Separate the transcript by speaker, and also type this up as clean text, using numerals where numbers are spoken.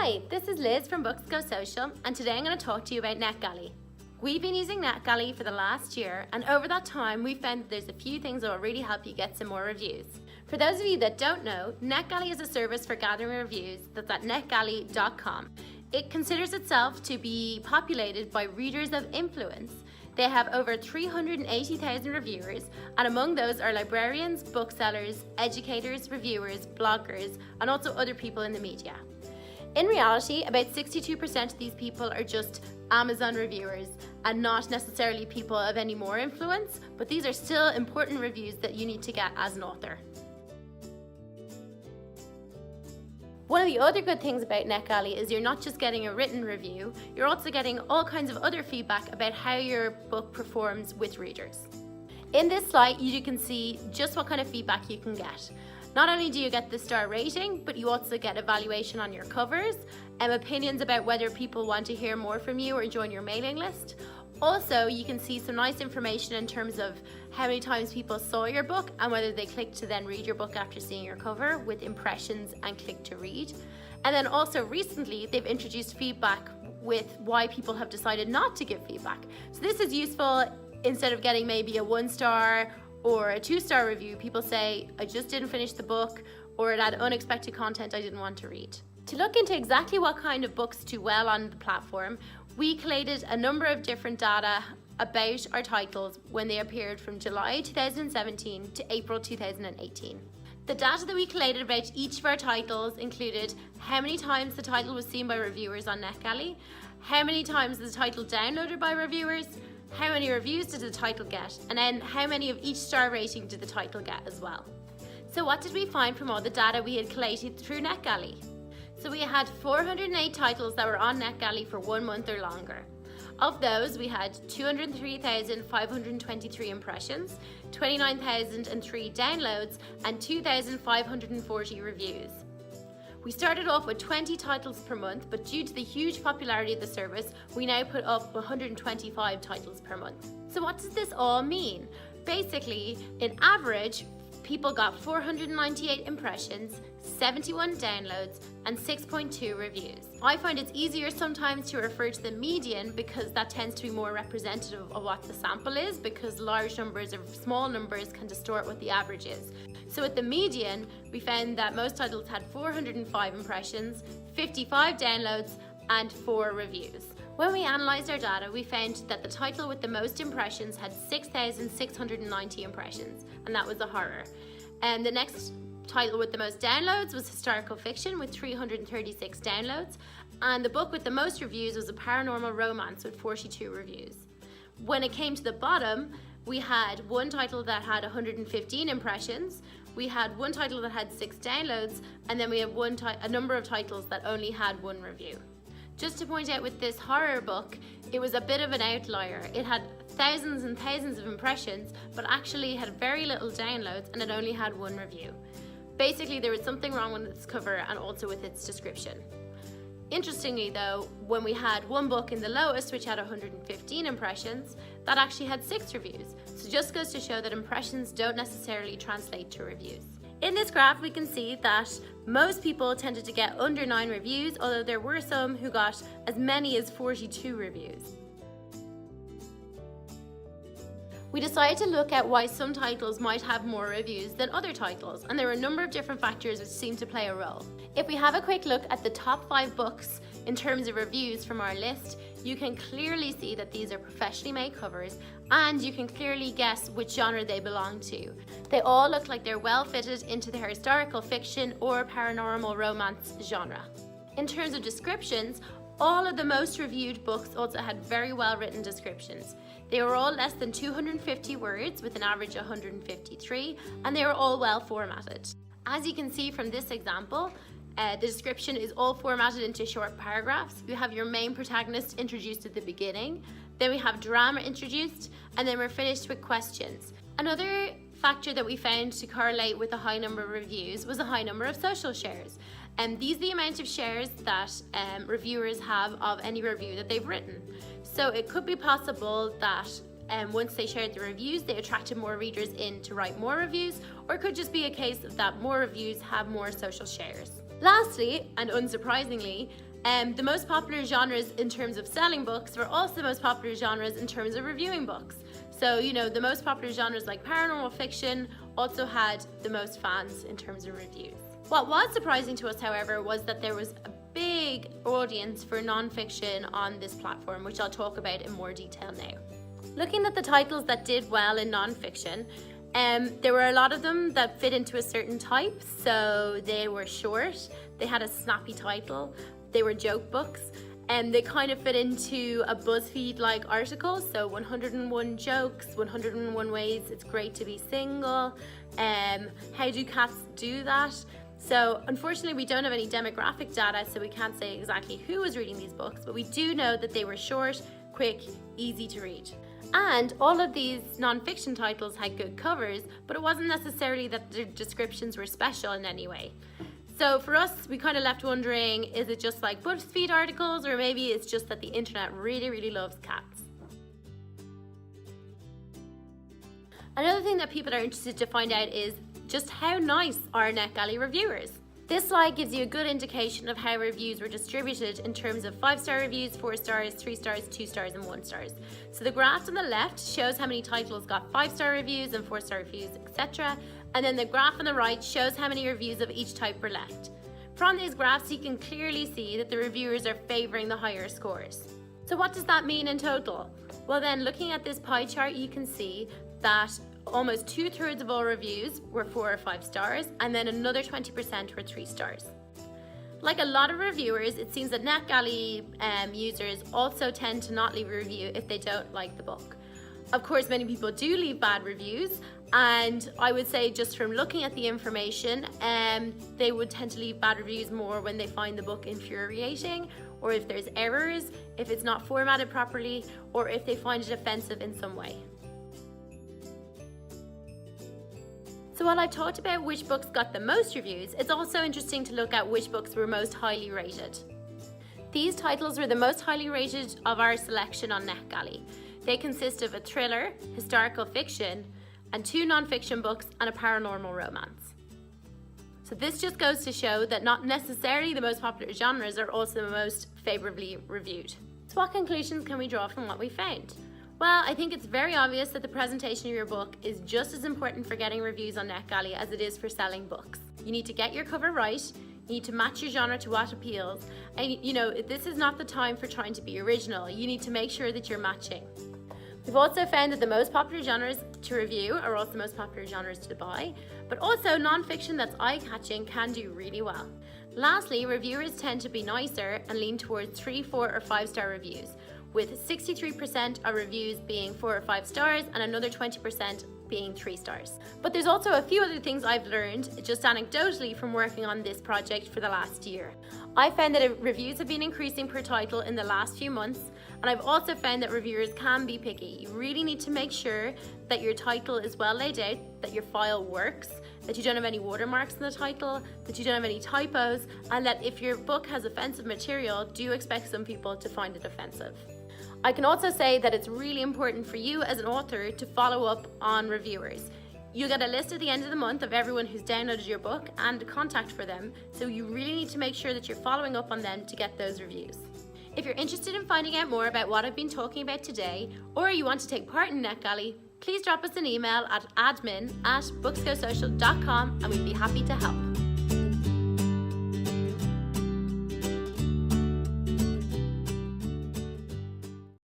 Speaker 1: Hi, this is Liz from BooksGoSocial, and today I'm going to talk to you about NetGalley. We've been using NetGalley for the last year, and over that time we've found that there's a few things that will really help you get some more reviews. For those of you that don't know, NetGalley is a service for gathering reviews that's at NetGalley.com. It considers itself to be populated by readers of influence. They have over 380,000 reviewers, and among those are librarians, booksellers, educators, reviewers, bloggers, and also other people in the media. In reality, about 62% of these people are just Amazon reviewers and not necessarily people of any more influence, but these are still important reviews that you need to get as an author. One of the other good things about NetGalley is you're not just getting a written review, you're also getting all kinds of other feedback about how your book performs with readers. In this slide, you can see just what kind of feedback you can get. Not only do you get the star rating, but you also get evaluation on your covers and opinions about whether people want to hear more from you or join your mailing list. Also, you can see some nice information in terms of how many times people saw your book and whether they clicked to then read your book after seeing your cover with impressions and click to read. And then also recently, they've introduced feedback with why people have decided not to give feedback. So this is useful instead of getting maybe a 1-star or a 2-star review. People say, I just didn't finish the book, or it had unexpected content I didn't want to read. To look into exactly what kind of books do well on the platform, we collated a number of different data about our titles when they appeared from July 2017 to April 2018. The data that we collated about each of our titles included how many times the title was seen by reviewers on NetGalley, how many times the title downloaded by reviewers, how many reviews did the title get, and then how many of each star rating did the title get as well. So what did we find from all the data we had collated through NetGalley? So we had 408 titles that were on NetGalley for 1 month or longer. Of those, we had 203,523 impressions, 29,003 downloads, and 2,540 reviews. We started off with 20 titles per month, but due to the huge popularity of the service, we now put up 125 titles per month. So what does this all mean? Basically, in average, people got 498 impressions, 71 downloads, and 6.2 reviews. I find it's easier sometimes to refer to the median because that tends to be more representative of what the sample is, because large numbers or small numbers can distort what the average is. So with the median, we found that most titles had 405 impressions, 55 downloads, and 4 reviews. When we analysed our data, we found that the title with the most impressions had 6,690 impressions, and that was a horror. And the next title with the most downloads was historical fiction with 336 downloads, and the book with the most reviews was a paranormal romance with 42 reviews. When it came to the bottom, we had one title that had 115 impressions, we had one title that had 6 downloads, and then we had a number of titles that only had 1 review. Just to point out, with this horror book, it was a bit of an outlier. It had thousands and thousands of impressions, but actually had very little downloads, and it only had 1 review. Basically, there was something wrong with its cover and also with its description. Interestingly though, when we had one book in the lowest, which had 115 impressions, that actually had 6 reviews. So just goes to show that impressions don't necessarily translate to reviews. In this graph, we can see that most people tended to get under 9 reviews, although there were some who got as many as 42 reviews. We decided to look at why some titles might have more reviews than other titles, and there were a number of different factors which seem to play a role. If we have a quick look at the top 5 books in terms of reviews from our list, you can clearly see that these are professionally made covers, and you can clearly guess which genre they belong to. They all look like they're well fitted into the historical fiction or paranormal romance genre. In terms of descriptions, all of the most reviewed books also had very well written descriptions. They were all less than 250 words with an average of 153, and they were all well formatted. As you can see from this example, the description is all formatted into short paragraphs. You have your main protagonist introduced at the beginning, then we have drama introduced, and then we're finished with questions. Another factor that we found to correlate with a high number of reviews was a high number of social shares. These are the amount of shares that reviewers have of any review that they've written. So it could be possible that once they shared the reviews, they attracted more readers in to write more reviews, or it could just be a case that more reviews have more social shares. Lastly, and unsurprisingly, The most popular genres in terms of selling books were also the most popular genres in terms of reviewing books. So, the most popular genres like paranormal fiction also had the most fans in terms of reviews. What was surprising to us, however, was that there was a big audience for nonfiction on this platform, which I'll talk about in more detail now. Looking at the titles that did well in nonfiction, there were a lot of them that fit into a certain type. So they were short, they had a snappy title, they were joke books, and they kind of fit into a BuzzFeed-like article. So 101 jokes, 101 ways it's great to be single, how do cats do that? So unfortunately we don't have any demographic data, so we can't say exactly who was reading these books, but we do know that they were short, quick, easy to read. And all of these non-fiction titles had good covers, but it wasn't necessarily that their descriptions were special in any way. So for us, we kind of left wondering, is it just like BuzzFeed articles, or maybe it's just that the internet really, really loves cats? Another thing that people are interested to find out is just how nice are NetGalley reviewers. This slide gives you a good indication of how reviews were distributed in terms of 5-star reviews, 4 stars, 3 stars, 2 stars, and 1 stars. So the graph on the left shows how many titles got 5-star reviews and 4-star reviews, etc. And then the graph on the right shows how many reviews of each type were left. From these graphs, you can clearly see that the reviewers are favoring the higher scores. So what does that mean in total? Well then, looking at this pie chart, you can see that almost 2/3 of all reviews were 4 or 5 stars, and then another 20% were 3 stars. Like a lot of reviewers, it seems that NetGalley users also tend to not leave a review if they don't like the book. Of course, many people do leave bad reviews, and I would say just from looking at the information, they would tend to leave bad reviews more when they find the book infuriating, or if there's errors, if it's not formatted properly, or if they find it offensive in some way. So while I've talked about which books got the most reviews, it's also interesting to look at which books were most highly rated. These titles were the most highly rated of our selection on NetGalley. They consist of a thriller, historical fiction, and 2 non-fiction books and a paranormal romance. So this just goes to show that not necessarily the most popular genres are also the most favorably reviewed. So what conclusions can we draw from what we found? Well, I think it's very obvious that the presentation of your book is just as important for getting reviews on NetGalley as it is for selling books. You need to get your cover right, you need to match your genre to what appeals, and this is not the time for trying to be original. You need to make sure that you're matching. We've also found that the most popular genres to review are also the most popular genres to buy, but also non-fiction that's eye-catching can do really well. Lastly, reviewers tend to be nicer and lean towards 3, 4, or 5-star reviews, with 63% of reviews being 4 or 5 stars and another 20% being 3 stars. But there's also a few other things I've learned just anecdotally from working on this project for the last year. I found that reviews have been increasing per title in the last few months, and I've also found that reviewers can be picky. You really need to make sure that your title is well laid out, that your file works, that you don't have any watermarks in the title, that you don't have any typos, and that if your book has offensive material, do expect some people to find it offensive. I can also say that it's really important for you as an author to follow up on reviewers. You'll get a list at the end of the month of everyone who's downloaded your book and contact for them, so you really need to make sure that you're following up on them to get those reviews. If you're interested in finding out more about what I've been talking about today, or you want to take part in NetGalley, please drop us an email at admin@BooksGoSocial.com and we'd be happy to help.